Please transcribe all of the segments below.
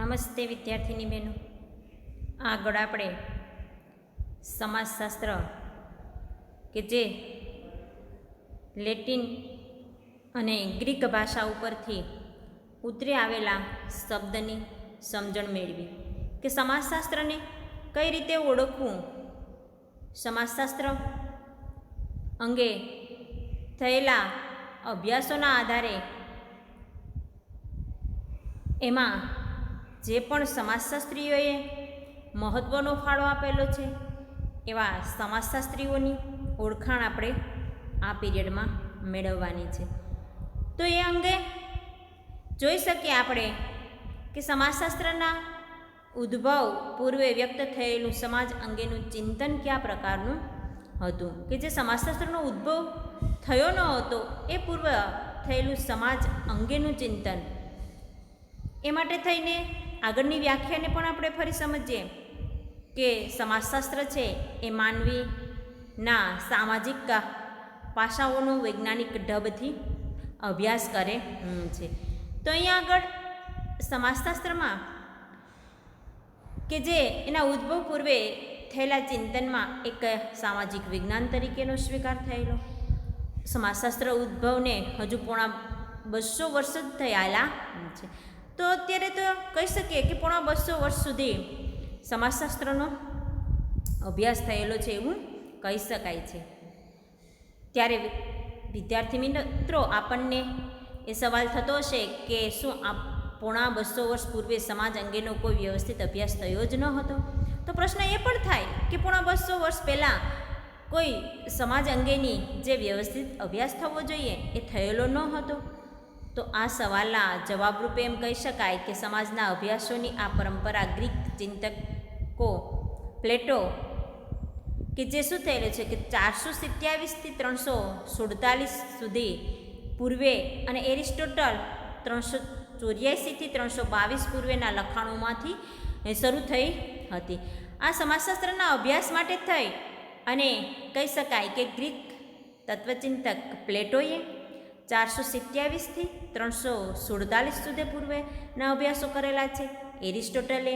નમસ્તે વિદ્યાર્થીની બહેનો. આગળ આપણે સમાજશાસ્ત્ર કે જે લેટિન અને ગ્રીક ભાષા ઉપરથી ઉતરી આવેલા શબ્દની સમજણ મેળવી કે સમાજશાસ્ત્રને કઈ રીતે ઓળખવું, સમાજશાસ્ત્ર અંગે થયેલા અભ્યાસોના આધારે એમાં જે પણ સમાજશાસ્ત્રીઓએ મહત્ત્વનો ફાળો આપેલો છે એવા સમાજશાસ્ત્રીઓની ઓળખાણ આપણે આ પીરિયડમાં મેળવવાની છે. તો એ અંગે જોઈ શકીએ આપણે કે સમાજશાસ્ત્રના ઉદ્ભવ પૂર્વે વ્યક્ત થયેલું સમાજ અંગેનું ચિંતન કયા પ્રકારનું હતું, કે જે સમાજશાસ્ત્રનો ઉદ્ભવ થયો ન હતો એ પૂર્વ થયેલું સમાજ અંગેનું ચિંતન. એ માટે થઈને આગળની વ્યાખ્યાને પણ આપણે ફરી સમજીએ કે સમાજશાસ્ત્ર છે એ માનવીના સામાજિક પાસાઓનો વૈજ્ઞાનિક ઢબથી અભ્યાસ કરે છે. તો અહીંયા આગળ સમાજશાસ્ત્રમાં કે જે એના ઉદ્ભવ પૂર્વે થયેલા ચિંતનમાં એક સામાજિક વિજ્ઞાન તરીકેનો સ્વીકાર થયેલો. સમાજશાસ્ત્ર ઉદ્ભવને હજુ પોણા 200 વર્ષ જ થયેલા છે. તો અત્યારે તો કહી શકીએ કે પોણા 200 વર્ષ સુધી સમાજશાસ્ત્રનો અભ્યાસ થયેલો છે એવું કહી શકાય છે. ત્યારે વિદ્યાર્થી મિત્રો, આપણને એ સવાલ થતો હશે કે શું આ પોણા 200 વર્ષ પૂર્વે સમાજ અંગેનો કોઈ વ્યવસ્થિત અભ્યાસ થયો જ ન હતો? તો પ્રશ્ન એ પણ થાય કે પોણા 200 વર્ષ પહેલાં કોઈ સમાજ અંગેની જે વ્યવસ્થિત અભ્યાસ થવો જોઈએ એ થયેલો ન હતો? તો આ સવાલના જવાબરૂપે એમ કહી શકાય કે સમાજના અભ્યાસોની આ પરંપરા ગ્રીક ચિંતકો પ્લેટો કે જે શું થયેલું છે કે 427થી 347 સુધી પૂર્વે અને એરિસ્ટોટલ 384થી 322 પૂર્વેના લખાણોમાંથી શરૂ થઈ હતી. આ સમાજશાસ્ત્રના અભ્યાસ માટે થઈ અને કહી શકાય કે ગ્રીક તત્વચિંતક પ્લેટોએ 427થી 347 સુધી પૂર્વેના અભ્યાસો કરેલા છે. એરિસ્ટોટલે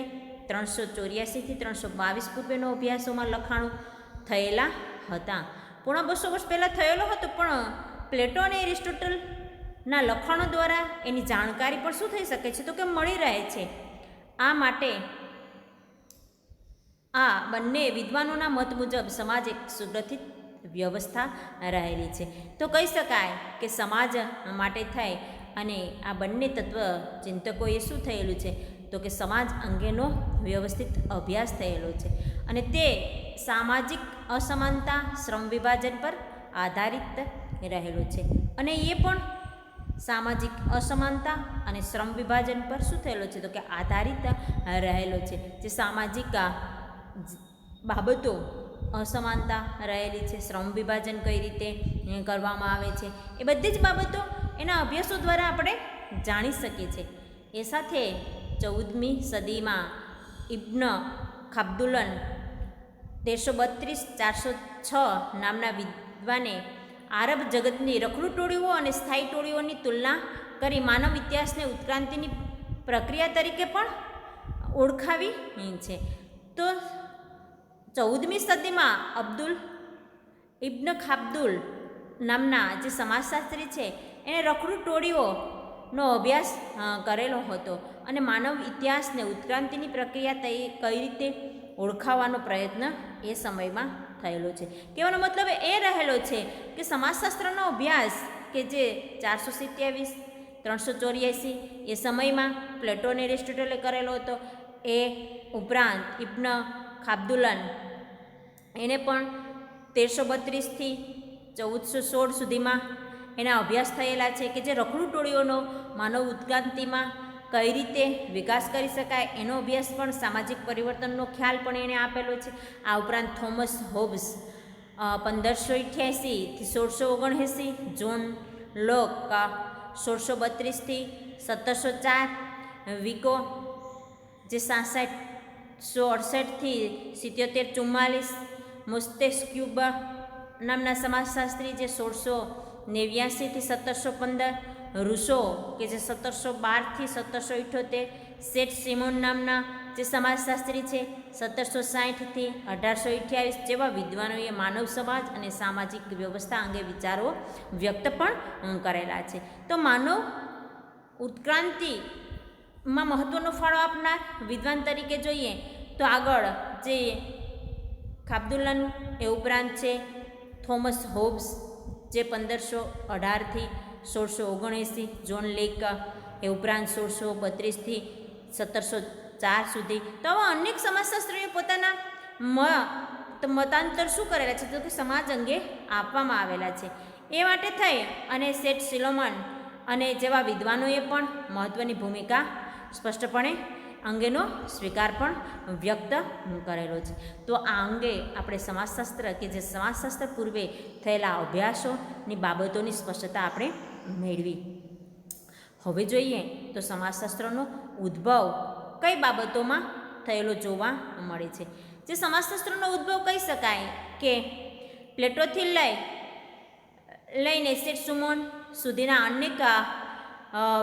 384થી 322 પૂર્વેનો અભ્યાસોમાં લખાણો થયેલા હતા. પોણા 200 વર્ષ પહેલાં થયેલો હતો, પણ પ્લેટો અને એરિસ્ટોટલના લખાણો દ્વારા એની જાણકારી પણ શું થઈ શકે છે તો કે મળી રહે છે. આ માટે આ બંને વિદ્વાનોના મત મુજબ સમાજ એક સુગ્રથિત વ્યવસ્થા રહેલી છે. તો કહી શકાય કે સમાજ માટે થઈ અને આ બંને તત્વ ચિંતકોએ શું થયેલું છે તો કે સમાજ અંગેનો વ્યવસ્થિત અભ્યાસ થયેલો છે અને તે સામાજિક અસમાનતા, શ્રમ વિભાજન પર આધારિત રહેલો છે. અને એ પણ સામાજિક અસમાનતા અને શ્રમ વિભાજન પર શું થયેલો છે તો કે આધારિત રહેલો છે. જે સામાજિક બાબતો અસમાનતા રહેલી છે, શ્રમ વિભાજન કઈ રીતે કરવામાં આવે છે, એ બધી જ બાબતો એના અભ્યાસો દ્વારા આપણે જાણી શકીએ છીએ. એ સાથે 14મી સદીમાં ઇબ્ન ખાલ્દુન 1332-406 નામના વિદ્વાને આરબ જગતની રખડુ ટોળીઓ અને સ્થાયી ટોળીઓની તુલના કરી માનવ ઇતિહાસને ઉત્ક્રાંતિની પ્રક્રિયા તરીકે પણ ઓળખાવી છે. તો 14મી સદીમાં ઇબ્ન ખાલ્દુન નામના જે સમાજશાસ્ત્રી છે એણે રખડુ ટોળીઓનો અભ્યાસ કરેલો હતો અને માનવ ઇતિહાસને ઉત્ક્રાંતિની પ્રક્રિયા કઈ રીતે ઓળખાવવાનો પ્રયત્ન એ સમયમાં થયેલો છે. કહેવાનો મતલબ એ રહેલો છે કે સમાજશાસ્ત્રનો અભ્યાસ કે જે 427-384 એ સમયમાં પ્લેટો અને એરિસ્ટોટલે કરેલો હતો. એ ઉપરાંત ઇબ્ન ખાલ્દુન એને પણ 1332થી 1416 સુધીમાં એના અભ્યાસ થયેલા છે કે જે રખડુ ટોળીઓનો માનવ ઉત્ક્રાંતિમાં કઈ રીતે વિકાસ કરી શકાય એનો અભ્યાસ પણ, સામાજિક પરિવર્તનનો ખ્યાલ પણ એણે આપેલો છે. આ ઉપરાંત થોમસ હોબ્સ 1588થી 1679, જોન લોક 1632થી 1704, વિકો જે 6668થી 7744, મોન્ટેસ્ક્યુ નામના સમાજશાસ્ત્રી જે 1689થી 1715, રૂસો કે જે 1712થી 1778, સેઠ સિમોન નામના જે સમાજશાસ્ત્રી છે 1760થી 1828 જેવા વિદ્વાનોએ માનવ સમાજ અને સામાજિક વ્યવસ્થા અંગે વિચારો વ્યક્ત પણ કરેલા છે. તો માનવ ઉત્ક્રાંતિમાં મહત્ત્વનો ફાળો આપનાર વિદ્વાન તરીકે જોઈએ તો આગળ જે ખાબદુલ્લાન, એ ઉપરાંત છે થોમસ હોબ્સ જે 1518થી 1679, જોન લેક, એ ઉપરાંત 1632થી 1704 સુધી. તો આવા અનેક સમાજશાસ્ત્રીઓ પોતાના મતાંતર શું કરેલા છે તો કે સમાજ અંગે આપવામાં આવેલા છે. એ માટે થઈ અને સેઠ સિલોમન અને જેવા વિદ્વાનોએ પણ મહત્ત્વની ભૂમિકા સ્પષ્ટપણે અંગેનો સ્વીકાર પણ વ્યક્ત કરેલો છે. તો આ અંગે આપણે સમાજશાસ્ત્ર કે જે સમાજશાસ્ત્ર પૂર્વે થયેલા અભ્યાસોની બાબતોની સ્પષ્ટતા આપણે મેળવી. હવે જોઈએ તો સમાજશાસ્ત્રનો ઉદ્ભવ કઈ બાબતોમાં થયેલો જોવા મળે છે. જે સમાજશાસ્ત્રનો ઉદ્ભવ કહી શકાય કે પ્લેટોથી લઈને સેઠ સિમોન સુધીના અનેક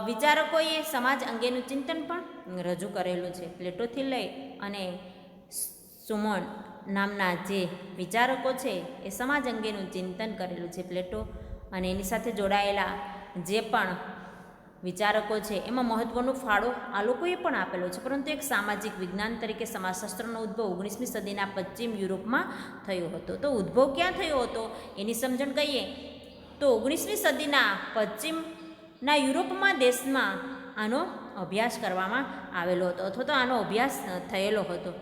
વિચારકોએ સમાજ અંગેનું ચિંતન પણ રજૂ કરેલું છે. પ્લેટોથી લઈ અને સિમોન નામના જે વિચારકો છે એ સમાજ અંગેનું ચિંતન કરેલું છે. પ્લેટો અને એની સાથે જોડાયેલા જે પણ વિચારકો છે એમાં મહત્ત્વનો ફાળો આ લોકોએ પણ આપેલો છે. પરંતુ એક સામાજિક વિજ્ઞાન તરીકે સમાજશાસ્ત્રનો ઉદ્ભવ 19મી સદીના પશ્ચિમ યુરોપમાં થયો હતો. તો ઉદ્ભવ ક્યાં થયો હતો એની સમજણ કહીએ તો 19મી સદીના પશ્ચિમના યુરોપમાં દેશમાં આનો અભ્યાસ કરવામાં આવેલો હતો અથવા તો આનો અભ્યાસ થયેલો હતો.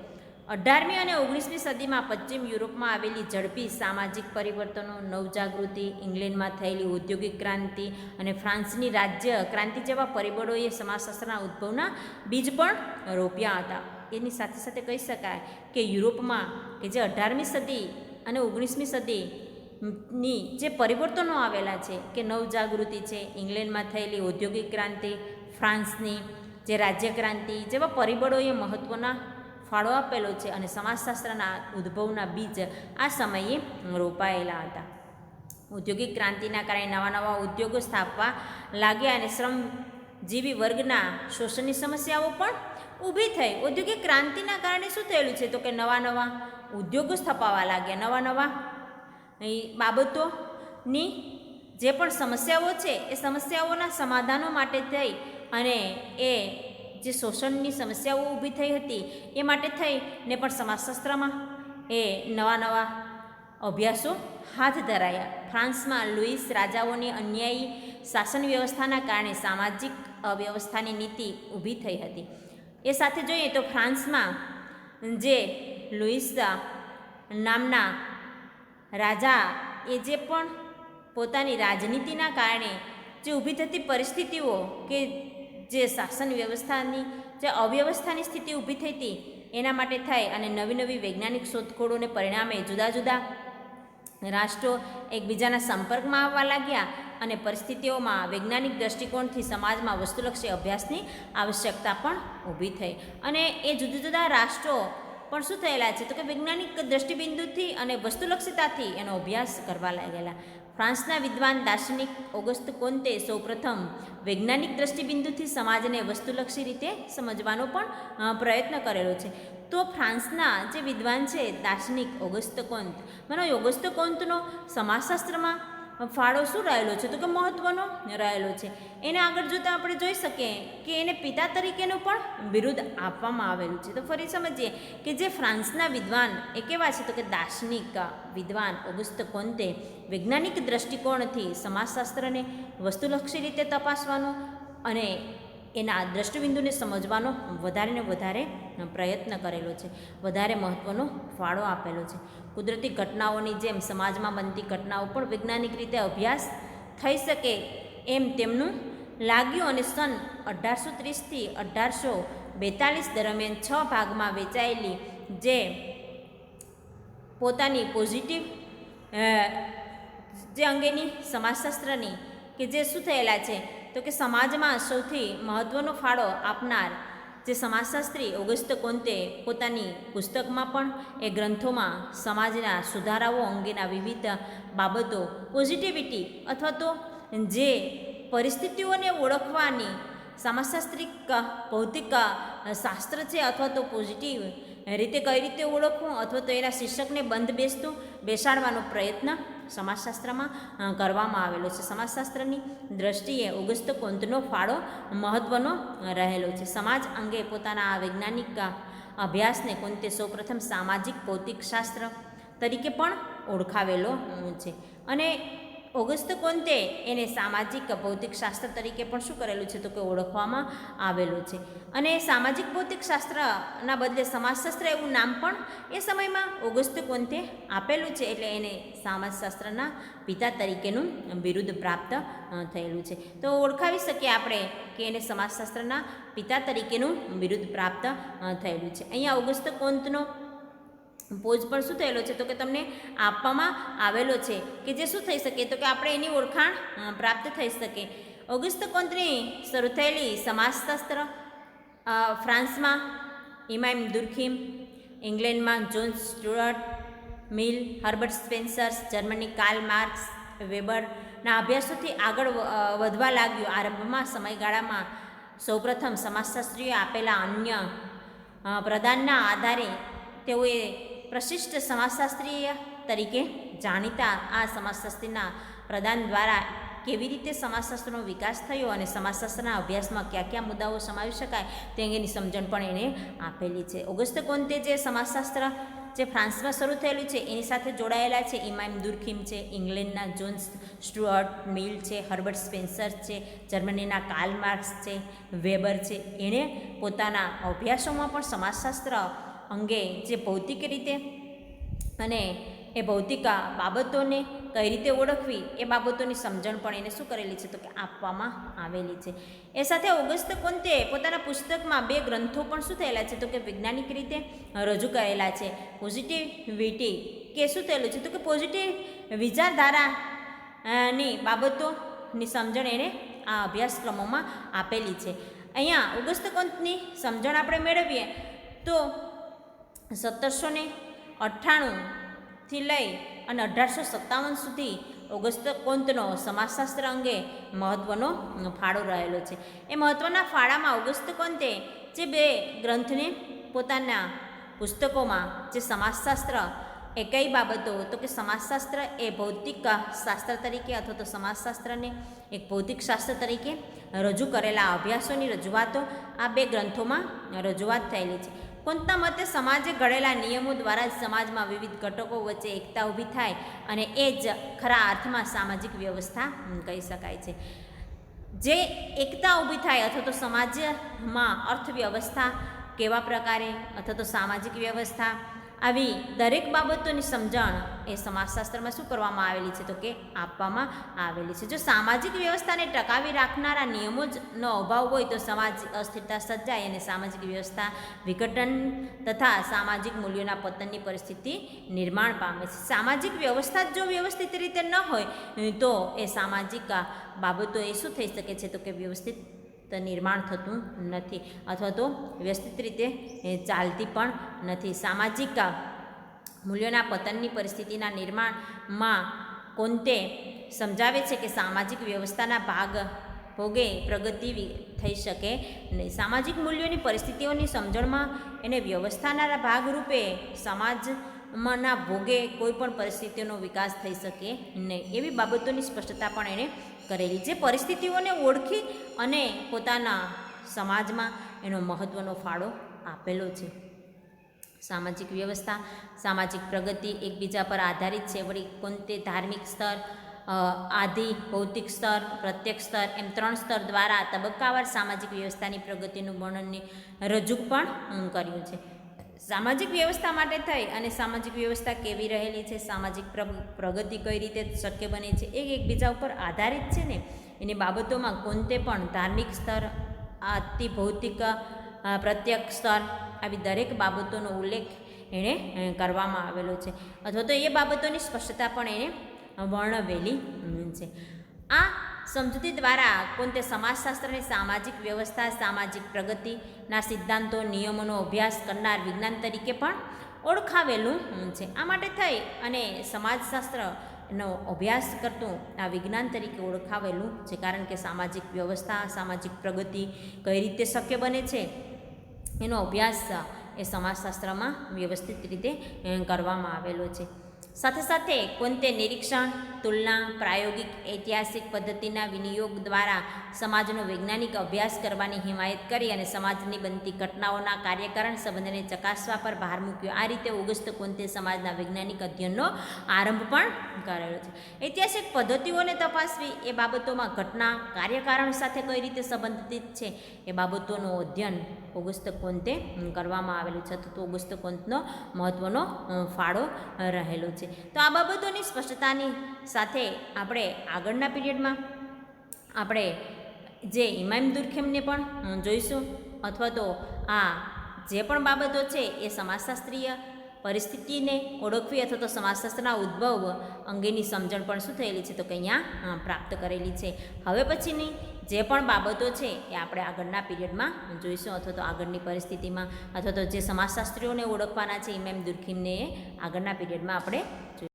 18મી અને 19મી સદીમાં પશ્ચિમ યુરોપમાં આવેલી ઝડપી સામાજિક પરિવર્તનો, નવજાગૃતિ, ઇંગ્લેન્ડમાં થયેલી ઔદ્યોગિક ક્રાંતિ અને ફ્રાન્સની રાજ્ય ક્રાંતિ જેવા પરિબળોએ સમાજશાસ્ત્રના ઉદ્ભવના બીજ પણ રોપ્યા હતા. એની સાથે સાથે કહી શકાય કે યુરોપમાં કે જે 18મી સદી અને 19મી સદીની જે પરિવર્તનો આવેલા છે કે નવજાગૃતિ છે, ઇંગ્લેન્ડમાં થયેલી ઔદ્યોગિક ક્રાંતિ, ફ્રાન્સની જે રાજ્ય ક્રાંતિ જેવા પરિબળોએ મહત્ત્વના ફાળો આપેલો છે અને સમાજશાસ્ત્રના ઉદ્ભવના બીજ આ સમયે રોપાયેલા હતા. ઔદ્યોગિક ક્રાંતિના કારણે નવા નવા ઉદ્યોગો સ્થાપવા લાગ્યા અને શ્રમજીવી વર્ગના શોષણની સમસ્યાઓ પણ ઊભી થઈ. ઔદ્યોગિક ક્રાંતિના કારણે શું થયેલું છે તો કે નવા નવા ઉદ્યોગો સ્થાપવા લાગ્યા. નવા નવા બાબતોની જે પણ સમસ્યાઓ છે એ સમસ્યાઓના સમાધાનો માટે થઈ અને એ જે શોષણની સમસ્યાઓ ઊભી થઈ હતી એ માટે થઈને પણ સમાજશાસ્ત્રમાં એ નવા નવા અભ્યાસો હાથ ધરાયા. ફ્રાન્સમાં લુઈસ રાજાઓની અન્યાયી શાસન વ્યવસ્થાના કારણે સામાજિક અવ્યવસ્થાની નીતિ ઊભી થઈ હતી. એ સાથે જોઈએ તો ફ્રાન્સમાં જે લુઈસ નામના રાજા એ જે પણ પોતાની રાજનીતિના કારણે જે ઊભી થતી પરિસ્થિતિઓ કે જે શાસન વ્યવસ્થાની જે અવ્યવસ્થાની સ્થિતિ ઊભી થઈ હતી એના માટે થાય અને નવી નવી વૈજ્ઞાનિક શોધખોળોને પરિણામે જુદા જુદા રાષ્ટ્રો એકબીજાના સંપર્કમાં આવવા લાગ્યા અને પરિસ્થિતિઓમાં વૈજ્ઞાનિક દૃષ્ટિકોણથી સમાજમાં વસ્તુલક્ષી અભ્યાસની આવશ્યકતા પણ ઊભી થઈ અને એ જુદા જુદા રાષ્ટ્રો પણ શું થયેલા છે તો કે વૈજ્ઞાનિક દૃષ્ટિબિંદુથી અને વસ્તુલક્ષિતાથી એનો અભ્યાસ કરવા લાગેલા. ફ્રાન્સના વિદ્વાન દાર્શનિક ઓગસ્ત કોન્તે સૌપ્રથમ વૈજ્ઞાનિક દૃષ્ટિબિંદુથી સમાજને વસ્તુલક્ષી રીતે સમજવાનો પણ પ્રયત્ન કરેલો છે. તો ફ્રાન્સના જે વિદ્વાન છે દાર્શનિક ઓગસ્ત કોન્ત, મને ઓગસ્ત કોન્તનો સમાજશાસ્ત્રમાં ફાળો શું રહેલો છે તો કે મહત્ત્વનો રહેલો છે. એને આગળ જોતાં આપણે જોઈ શકીએ કે એને પિતા તરીકેનું પણ બિરુદ આપવામાં આવેલું છે. તો ફરી સમજીએ કે જે ફ્રાન્સના વિદ્વાન એ કેવા છે તો કે દાર્શનિક વિદ્વાન ઓગસ્ત કોન્તે વૈજ્ઞાનિક દૃષ્ટિકોણથી સમાજશાસ્ત્રને વસ્તુલક્ષી રીતે તપાસવાનો અને એના દૃષ્ટિબિંદુને સમજવાનો વધારે ને વધારે પ્રયત્ન કરેલો છે, વધારે મહત્ત્વનો ફાળો આપેલો છે. કુદરતી ઘટનાઓની જેમ સમાજમાં બનતી ઘટનાઓ પણ વૈજ્ઞાનિક રીતે અભ્યાસ થઈ શકે એમ તેમનું લાગ્યું અને સન 1830થી 1842 દરમિયાન 6 ભાગમાં વેચાયેલી જે પોતાની પોઝિટિવ જે અંગેની સમાજશાસ્ત્રની કે જે શું થયેલા છે તો કે સમાજમાં સૌથી મહત્ત્વનો ફાળો આપનાર જે સમાજશાસ્ત્રી ઓગસ્ત કોન્તે પોતાની પુસ્તકમાં પણ એ ગ્રંથોમાં સમાજના સુધારાઓ અંગેના વિવિધ બાબતો પોઝિટિવિટી અથવા તો જે પરિસ્થિતિઓને ઓળખવાની સમાજશાસ્ત્રિક ભૌતિક શાસ્ત્ર છે અથવા તો પોઝિટિવ રીતે કઈ રીતે ઓળખવું અથવા તો એના શીર્ષકને બંધ બેસાડવાનો પ્રયત્ન સમાજશાસ્ત્રમાં કરવામાં આવેલો છે. સમાજશાસ્ત્રની દ્રષ્ટિએ ઓગસ્ત કોંતનો ફાળો મહત્ત્વનો રહેલો છે. સમાજ અંગે પોતાના આ વૈજ્ઞાનિક અભ્યાસને કોંતે સૌપ્રથમ સામાજિક ભૌતિકશાસ્ત્ર તરીકે પણ ઓળખાવેલો છે અને ઓગસ્ત કોંતે એને સામાજિક ભૌતિકશાસ્ત્ર તરીકે પણ શું કરેલું છે તો કે ઓળખવામાં આવેલું છે. અને સામાજિક ભૌતિકશાસ્ત્રના બદલે સમાજશાસ્ત્ર એવું નામ પણ એ સમયમાં ઓગસ્ત કોંતે આપેલું છે, એટલે એને સમાજશાસ્ત્રના પિતા તરીકેનું બિરુદ પ્રાપ્ત થયેલું છે. તો ઓળખાવી શકીએ આપણે કે એને સમાજશાસ્ત્રના પિતા તરીકેનું બિરુદ પ્રાપ્ત થયેલું છે. અહીંયા ઓગસ્ત કોંતનો પોઝ પણ શું થયેલો છે તો કે તમને આપવામાં આવેલો છે કે જે શું થઈ શકે તો કે આપણે એની ઓળખાણ પ્રાપ્ત થઈ શકે. ઓગસ્ત કોંતની શરૂ થયેલી સમાજશાસ્ત્ર ફ્રાન્સમાં ઇમામ દુર્ખીમ, ઇંગ્લેન્ડમાં જોન સ્ટુઅર્ટ મિલ, હર્બર્ટ સ્પેન્સર્સ, જર્મની કાર્લ માર્ક્સ, વેબરના અભ્યાસોથી આગળ વધવા લાગ્યું. આરંભમાં સમયગાળામાં સૌપ્રથમ સમાજશાસ્ત્રીઓએ આપેલા અન્ય પ્રદાનના આધારે તેઓએ પ્રશિષ્ટ સમાજશાસ્ત્રીય તરીકે જાણીતા આ સમાજશાસ્ત્રીના પ્રદાન દ્વારા કેવી રીતે સમાજશાસ્ત્રનો વિકાસ થયો અને સમાજશાસ્ત્રના અભ્યાસમાં કયા કયા મુદ્દાઓ સમાવી શકાય તે અંગેની સમજણ પણ એણે આપેલી છે. ઓગસ્ત કોંતે જે સમાજશાસ્ત્ર જે ફ્રાન્સમાં શરૂ થયેલું છે એની સાથે જોડાયેલા છે ઇમામ દુર્ખીમ છે, ઇંગ્લેન્ડના જોન સ્ટુઅર્ટ મિલ છે, હર્બર્ટ સ્પેન્સર છે, જર્મનીના કાર્લ માર્ક્સ છે, વેબર છે. એણે પોતાના અભ્યાસોમાં પણ સમાજશાસ્ત્ર અંગે જે ભૌતિક રીતે અને એ ભૌતિક બાબતોને કઈ રીતે ઓળખવી એ બાબતોની સમજણ પણ એને શું કરેલી છે તો કે આપવામાં આવેલી છે. એ સાથે ઓગસ્ત કોંતે પોતાના પુસ્તકમાં 2 ગ્રંથો પણ શું થયેલા છે તો કે વૈજ્ઞાનિક રીતે રજૂ કરેલા છે. પોઝિટિવિટી કે શું થયેલું છે તો કે પોઝિટિવ વિચારધારાની બાબતોની સમજણ એને આ અભ્યાસક્રમોમાં આપેલી છે. અહીંયા ઓગસ્ત કોંતની સમજણ આપણે મેળવીએ તો 1798થી લઈ અને 1857 સુધી ઓગસ્ત કોંતનો સમાજશાસ્ત્ર અંગે મહત્ત્વનો ફાળો રહેલો છે. એ મહત્ત્વના ફાળામાં ઓગસ્ત કોંતે જે 2 ગ્રંથને પોતાના પુસ્તકોમાં જે સમાજશાસ્ત્ર એ કઈ બાબતો તો કે સમાજશાસ્ત્ર એ ભૌતિક શાસ્ત્ર તરીકે અથવા તો સમાજશાસ્ત્રને એક ભૌતિક શાસ્ત્ર તરીકે રજૂ કરેલા અભ્યાસોની રજૂઆતો આ 2 ગ્રંથોમાં રજૂઆત થયેલી છે. કોંતના મતે સમાજે ઘડેલા નિયમો દ્વારા જ સમાજમાં વિવિધ ઘટકો વચ્ચે એકતા ઊભી થાય અને એ જ ખરા અર્થમાં સામાજિક વ્યવસ્થા કહી શકાય છે. જે એકતા ઊભી થાય અથવા તો સમાજમાં અર્થવ્યવસ્થા કેવા પ્રકારે અથવા તો સામાજિક વ્યવસ્થા આવી દરેક બાબતોની સમજણ એ સમાજશાસ્ત્રમાં શું કરવામાં આવેલી છે તો કે આપવામાં આવેલી છે. જો સામાજિક વ્યવસ્થાને ટકાવી રાખનારા નિયમો જનો અભાવ હોય તો સમાજ અસ્થિરતા સર્જાય અને સામાજિક વ્યવસ્થા વિઘટન તથા સામાજિક મૂલ્યોના પતનની પરિસ્થિતિ નિર્માણ પામે છે. સામાજિક વ્યવસ્થા જો વ્યવસ્થિત રીતે ન હોય તો એ સામાજિક બાબતો એ શું થઈ શકે છે તો કે વ્યવસ્થિત નિર્માણ થતું નથી અથવા તો વ્યવસ્થિત રીતે ચાલતી પણ નથી. સામાજિક મૂલ્યોના પતનની પરિસ્થિતિના નિર્માણમાં કોંતે સમજાવે છે કે સામાજિક વ્યવસ્થાના ભોગે પ્રગતિ થઈ શકે નહીં. સામાજિક મૂલ્યોની પરિસ્થિતિઓની સમજણમાં એને વ્યવસ્થાના ભાગરૂપે સમાજમાંના ભોગે કોઈ પણ પરિસ્થિતિઓનો વિકાસ થઈ શકે નહીં એવી બાબતોની સ્પષ્ટતા પણ એણે કરેલી. જે પરિસ્થિતિઓને ઓળખી અને પોતાના સમાજમાં એનો મહત્ત્વનો ફાળો આપેલો છે. સામાજિક વ્યવસ્થા, સામાજિક પ્રગતિ એકબીજા પર આધારિત છે. વળી કોંતે ધાર્મિક સ્તર, આધિ ભૌતિક સ્તર, પ્રત્યક્ષ સ્તર એમ 3 સ્તર દ્વારા તબક્કાવાર સામાજિક વ્યવસ્થાની પ્રગતિનું વર્ણન રજૂ પણ કર્યું છે. સામાજિક વ્યવસ્થા માટે થઈ અને સામાજિક વ્યવસ્થા કેવી રહેલી છે, સામાજિક પ્રગતિ કઈ રીતે શક્ય બને છે એ એકબીજા ઉપર આધારિત છે ને એની બાબતોમાં કોંતે પણ ધાર્મિક સ્તર, અતિ ભૌતિક, પ્રત્યક્ષ સ્તર આવી દરેક બાબતોનો ઉલ્લેખ એણે કરવામાં આવેલો છે અથવા તો એ બાબતોની સ્પષ્ટતા પણ એણે વર્ણવેલી છે. આ સમજૂતી દ્વારા કોંતે સમાજશાસ્ત્રની સામાજિક વ્યવસ્થા, સામાજિક પ્રગતિના સિદ્ધાંતો, નિયમોનો અભ્યાસ કરનાર વિજ્ઞાન તરીકે પણ ઓળખાવેલું છે. આ માટે થઈ અને સમાજશાસ્ત્ર નો અભ્યાસ કરતું આ વિજ્ઞાન તરીકે ઓળખાવેલું છે, કારણ કે સામાજિક વ્યવસ્થા, સામાજિક પ્રગતિ કઈ રીતે શક્ય બને છે એનો અભ્યાસ એ સમાજશાસ્ત્રમાં વ્યવસ્થિત રીતે કરવામાં આવેલો છે. સાથે સાથે કોંતે નિરીક્ષણ, તુલના, પ્રાયોગિક ઐતિહાસિક પદ્ધતિના વિનિયોગ દ્વારા સમાજનો વૈજ્ઞાનિક અભ્યાસ કરવાની હિમાયત કરી અને સમાજની બનતી ઘટનાઓના કાર્યકારણ સંબંધને ચકાસવા પર ભાર મૂક્યો. આ રીતે ઓગસ્ત કોંતે સમાજના વૈજ્ઞાનિક અધ્યયનનો આરંભ પણ કરેલો છે. ઐતિહાસિક પદ્ધતિઓને તપાસવી એ બાબતોમાં ઘટના કાર્યકારણ સાથે કઈ રીતે સંબંધિત છે એ બાબતોનું અધ્યયન ઓગસ્ત કોંતે કરવામાં આવેલું છે, તો ઓગસ્ત કોંતનો મહત્ત્વનો ફાળો રહેલો છે. તો આ બાબતોની સ્પષ્ટતાની સાથે આપણે આગળના પીરિયડમાં આપણે જે ઇમામ દુર્ખેમને પણ જોઈશું, અથવા તો આ જે પણ બાબતો છે એ સમાજશાસ્ત્રીય પરિસ્થિતિને ઓળખવી અથવા તો સમાજશાસ્ત્રના ઉદ્ભવ અંગેની સમજણ પણ શું થયેલી છે, તો કે અહીંયા પ્રાપ્ત કરેલી છે. હવે પછીની જે પણ બાબતો છે એ આપણે આગળના પીરિયડમાં જોઈશું, અથવા તો આગળની પરિસ્થિતિમાં, અથવા તો જે સમાજશાસ્ત્રીઓને ઓળખવાના છે ઇમામ દુર્ખેમને આગળના પીરિયડમાં આપણે જોઈશું.